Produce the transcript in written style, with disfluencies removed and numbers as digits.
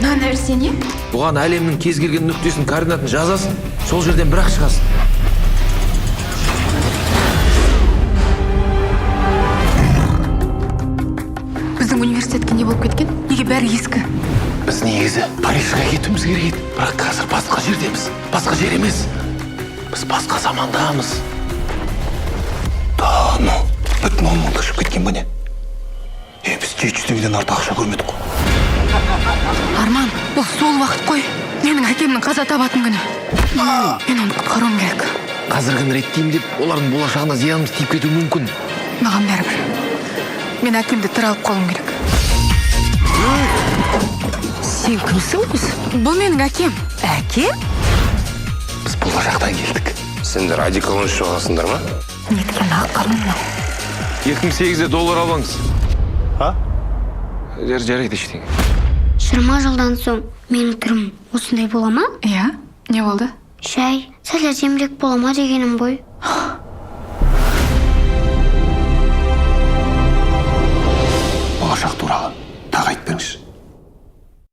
Мына нәрсе не? Бұған әлемнің кез келген нүктесінің координатын жазасың, сол жерден бір-ақ шығасың. Біздің университетке не болып кеткен? Неге бәрі ескі? Біз негізі Парижге кетуіміз керек еді, бірақ қазір басқа жердеміз. Басқа жер емес. Біз басқа замандамыз. Да, ну, бүтін 10 мыңды шығып кеткен бе не? Біз 700-ден артық ақша көрмедік қой. Арман, бұл сол уақыт қой. Менің әкемнің қаза табатын күні. Мен оны құтқаруым керек. Қазіргіні реттеймін деп, олардың болашағына зиянымыз тиіп кетуі мүмкін. Маған бәрібір. Мен әкемді тірі алып қалуым керек. Сен кімсің біз? Бұл менің әкем. Әкем? Біз болашақтан келдік. Сендер радикалын ішіп аласыңдар ма? Неткен ақырын мынау. 2008-де доллар алыңыз. А? Жарайды ештеңе. 20 жылдан соң менің түрім осындай бола ма? Иә, не болды? Шай, сәл әдемірек бола ма дегенім ғой.